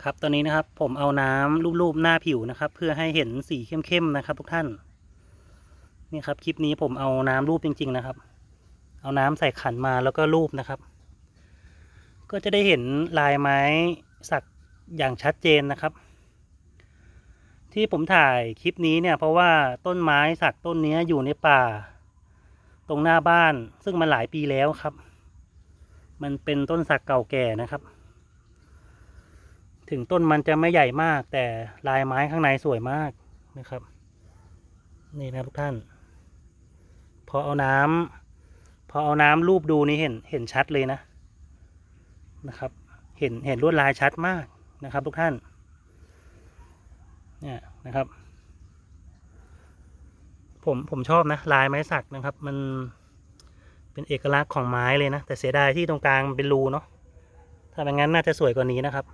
ครับตอนนี้นะครับผมเอาน้ำลูบๆหน้าผิวนะครับเพื่อให้เห็นสีเข้มๆนะครับทุกท่านนี่ครับคลิปนี้ผมเอาน้ำลูบจริงๆนะครับเอาน้ำใส่ขันมาแล้วก็ลูบนะครับก็จะได้เห็นลายไม้สักอย่างชัดเจนนะครับที่ผมถ่ายคลิปนี้เนี่ยเพราะว่าต้นไม้สักต้นนี้อยู่ในป่าตรงหน้าบ้านซึ่งมันหลายปีแล้วครับมันเป็นต้นสักเก่าแก่นะครับถึงต้นมันจะไม่ใหญ่มากแต่ลายไม้ข้างในสวยมากนะครับนี่นะทุกท่านพอเอาน้ำรูปดูนี่เห็นชัดเลยนะครับเห็นลวดลายชัดมากนะครับทุกท่านเนี่ยนะครับผมชอบนะลายไม้สักนะครับมันเป็นเอกลักษณ์ของไม้เลยนะแต่เสียดายที่ตรงกลางเป็นรูเนาะถ้าเป็นงั้นน่าจะสวยกว่านี้นะครับ